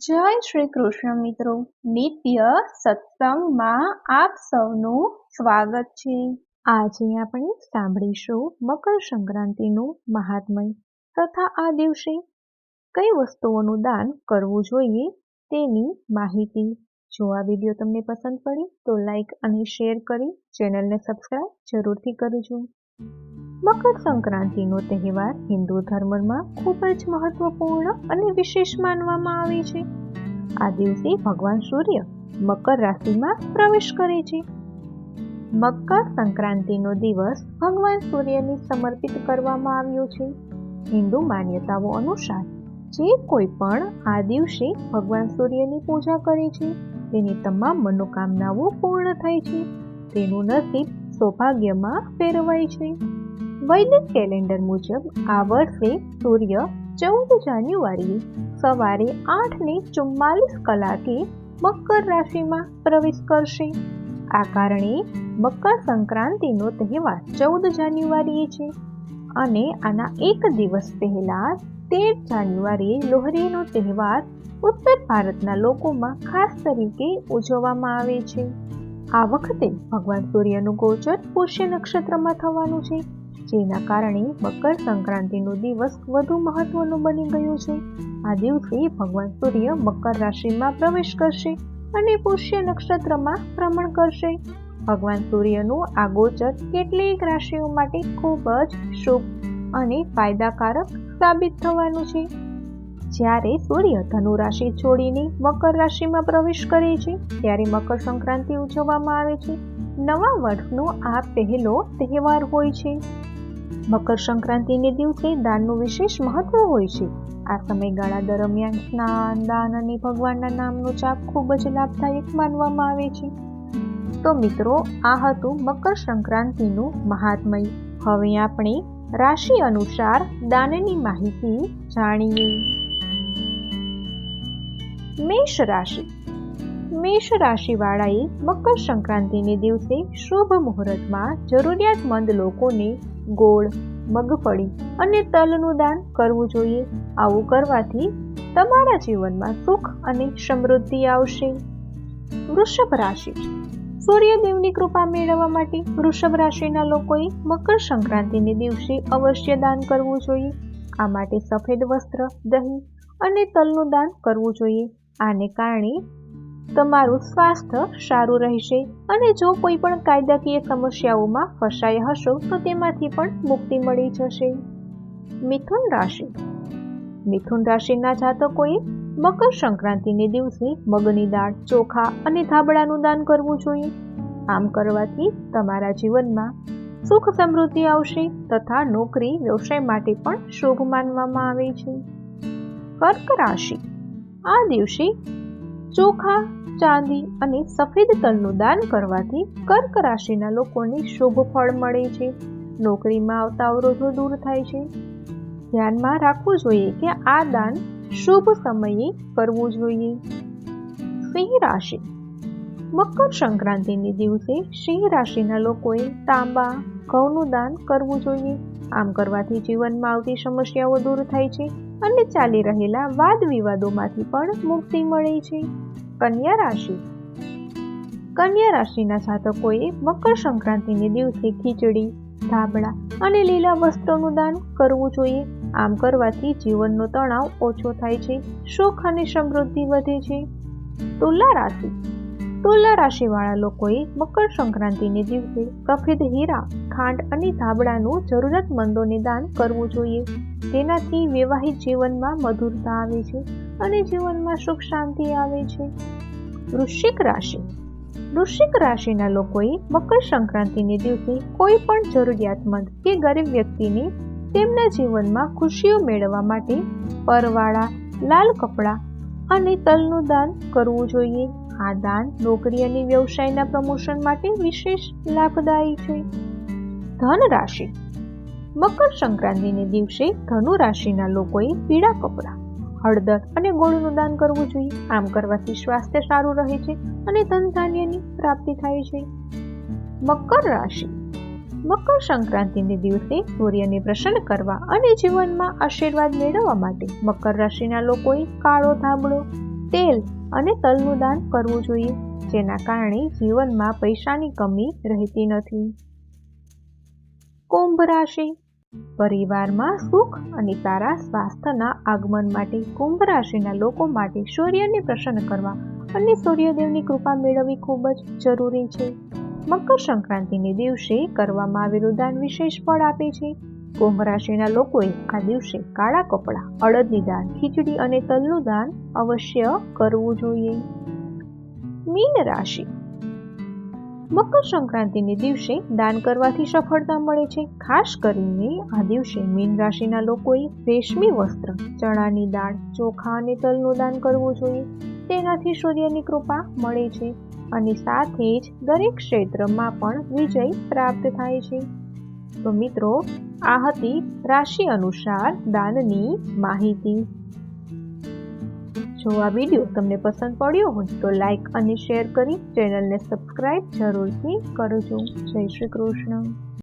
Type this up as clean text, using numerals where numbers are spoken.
જય શ્રી કૃષ્ણ મિત્રો, નિત્ય સત્સંગમાં આપ સૌનું સ્વાગત છે। આજે આપણે સાંભળીશું મકર સંક્રાંતિનું મહાત્મય તથા આ દિવસે કઈ વસ્તુઓનું દાન કરવું જોઈએ તેની માહિતી। જો આ વિડીયો તમને પસંદ પડે તો લાઈક અને શેર કરી ચેનલને સબસ્ક્રાઇબ જરૂરથી કરજો। મકર સંક્રાંતિનો તહેવાર હિન્દુ ધર્મમાં ખૂબ જ મહત્વપૂર્ણ અને વિશેષ માનવામાં આવે છે। આ દિવસે ભગવાન સૂર્ય મકર રાશિમાં પ્રવેશ કરે છે। મકર સંક્રાંતિનો દિવસ ભગવાન સૂર્યને સમર્પિત કરવામાં આવ્યો છે। હિન્દુ માન્યતાઓ અનુસાર જે કોઈ પણ આ દિવસે ભગવાન સૂર્યની પૂજા કરે છે તેની તમામ મનોકામનાઓ પૂર્ણ થાય છે, તેનું નસીબ સૌભાગ્યમાં ફેરવાય છે। વૈદિક કેલેન્ડર મુજબ આ વર્ષે સૂર્ય 14 જાન્યુઆરીએ સવારે 8:44 મકર રાશિમાં પ્રવેશ કરશે। આ કારણે મકર સંક્રાંતિનો તહેવાર 14 જાન્યુઆરીએ છે અને આના એક દિવસ પહેલા 13 જાન્યુઆરીએ લોહરીનો તહેવાર ઉત્તર ભારતના લોકોમાં ખાસ તરીકે ઉજવવામાં આવે છે। આ વખતે ભગવાન સૂર્યનું ગોચર પુષ્ય નક્ષત્રમાં થવાનું છે, જેના કારણે મકર સંક્રાંતિનો દિવસ વધુ મહત્વનો બની ગયો છે। આ દિવસે ભગવાન સૂર્ય મકર રાશિમાં પ્રવેશ કરશે અને પુષ્ય નક્ષત્રમાં ભ્રમણ કરશે। ભગવાન સૂર્યનું આ ગોચર કેટલીક રાશિઓ માટે ખૂબ જ શુભ અને ફાયદાકારક સાબિત થવાનું છે। જ્યારે સૂર્ય ધનુ રાશિ છોડીને મકર રાશિમાં પ્રવેશ કરે છે ત્યારે મકર સંક્રાંતિ ઉજવવામાં આવે છે। નવા વર્ષનો આ પહેલો તહેવાર હોય છે। મકર સંક્રાંતિને દિવસે દાનનું વિશેષ મહત્વ હોય છે। આ સમયગાળા દરમિયાન સ્નાન, દાન અને ભગવાનના નામનો જાપ ખૂબ જ લાભદાયક માનવામાં આવે છે। તો મિત્રો, આ હતું મકર સંક્રાંતિનું મહાત્મય। હવે આપણે રાશિ અનુસાર દાનની માહિતી જાણીએ। મેષ રાશિ। મેષ રાશિવાળાએ મકર સંક્રાંતિને દિવસે શુભ મુહૂર્તમાં જરૂરિયાતમંદ લોકોને ગોળ, મગફળી અને તલનું દાન કરવું જોઈએ। આવું કરવાથી તમારા જીવનમાં સુખ અને સમૃદ્ધિ આવશે। વૃષભ રાશિ। સૂર્યદેવની કૃપા મેળવવા માટે વૃષભ રાશિના લોકોએ મકર સંક્રાંતિને દિવસે અવશ્ય દાન કરવું જોઈએ। આ માટે સફેદ વસ્ત્ર, દહીં અને તલનું દાન કરવું જોઈએ। આને કારણે તમારું સ્વાસ્થ્ય સારું રહેશે અને જો કોઈ પણ કાયદાકીય સમસ્યાઓમાં ફસાયા હશો તો તેમાંથી પણ મુક્તિ મળી જશે। મિથુન રાશિ। મિથુન રાશિના જાતકોએ મકર સંક્રાંતિને દિવસે મગની દાળ, ચોખા અને ધાબળાનું દાન કરવું જોઈએ। આમ કરવાથી તમારા જીવનમાં સુખ સમૃદ્ધિ આવશે તથા નોકરી વ્યવસાય માટે પણ શુભ માનવામાં આવે છે। કર્ક રાશિ। આ દિવસે ચોખા, ચાંદી અને સફેદ તલનું દાન કરવાથી કર્ક રાશિના લોકોને શુભ ફળ મળે છે। નોકરીમાં આવતા અવરોધો દૂર થાય છે। ધ્યાનમાં રાખવું જોઈએ કે આ દાન શુભ સમયે કરવું જોઈએ। સિંહ રાશિ। મકર સંક્રાંતિને દિવસે સિંહ રાશિના લોકોએ તાંબા, ઘઉંનું દાન કરવું જોઈએ। આમ કરવાથી જીવનમાં આવતી સમસ્યાઓ દૂર થાય છે અને ચાલી રહેલા વાદ વિવાદોમાંથી પણ મુક્તિ મળે છે। કન્યા રાશિ। કન્યા રાશિના જાતકોએ મકર સંક્રાંતિને દિવસે ખીચડી, ધાબળા અને લીલા વસ્ત્રોનું દાન કરવું જોઈએ। આમ કરવાથી જીવનનો તણાવ ઓછો થાય છે, સુખ અને સમૃદ્ધિ વધે છે। તુલા રાશિ। તુલા રાશિવાળા લોકોએ મકર સંક્રાંતિને દિવસે સફેદ હીરા, ખાંડ અને ધાબળાનું જરૂરતમંદોને દાન કરવું જોઈએ। તેનાથી વૈવાહિક જીવનમાં મધુરતા આવે છે અને જીવનમાં સુખ શાંતિ આવે છે। વૃશ્ચિક રાશિ। વૃશ્ચિક રાશિના લોકોએ મકર સંક્રાંતિને દિવસે કોઈ પણ જરૂરિયાતમંદ કે ગરીબ વ્યક્તિને તેમના જીવનમાં ખુશીઓ મેળવવા માટે પરવાળા, લાલ કપડાં અને તલનું દાન કરવું જોઈએ। આ દાન નોકરી અને વ્યવસાયના પ્રમોશન માટે વિશેષ લાભદાયી છે। ધન રાશિ। મકર સંક્રાંતિને દિવસે ધનુ રાશિના લોકોએ પીળા કપડાં, હળદર અને ગોળનું દાન કરવું જોઈએ। આમ કરવાથી સ્વાસ્થ્ય સારું રહે છે અને ધન ધાન્યની પ્રાપ્તિ થાય છે। મકર રાશિ। મકર સંક્રાંતિને દિવસે સૂર્યને પ્રસન્ન કરવા અને જીવનમાં આશીર્વાદ મેળવવા માટે મકર રાશિના લોકોએ કાળો ધાબળો, તેલ અને તલનું દાન કરવું જોઈએ, જેના કારણે જીવનમાં પૈસાની કમી રહેતી નથી. કુંભ રાશિ. પરિવારમાં સુખ અને સારા સ્વાસ્થ્યના આગમન માટે કુંભ રાશિના લોકો માટે સૂર્યને પ્રસન્ન કરવા અને સૂર્યદેવની કૃપા મેળવવી ખૂબ જ જરૂરી છે. મકર સંક્રાંતિને દિવસે કરવામાં આવેલું દાન વિશેષ ફળ આપે છે. કુંભ રાશિના લોકોએ આ દિવસે કાળા કપડાં, અડદની દાળ, ખીચડી અને તલનું દાન અવશ્ય કરવું જોઈએ. મીન રાશિ. મકર સંક્રાંતિને દિવસે દાન કરવાથી સફળતા મળે છે. ખાસ કરીને આ દિવસે મીન રાશિના લોકોએ રેશમી વસ્ત્ર, ચણાની દાળ, ચોખા અને તલનું દાન કરવું જોઈએ. તેનાથી સૂર્યની કૃપા મળે છે અને સાથે જ દરેક ક્ષેત્રમાં પણ વિજય પ્રાપ્ત થાય છે. તો મિત્રો, આ હતી રાશિ અનુસાર દાનની માહિતી. જો આ વિડીયો તમને પસંદ પડ્યો હોય તો લાઈક અને શેર કરી ચેનલને સબસ્ક્રાઇબ જરૂરથી કરજો. જય શ્રી કૃષ્ણ.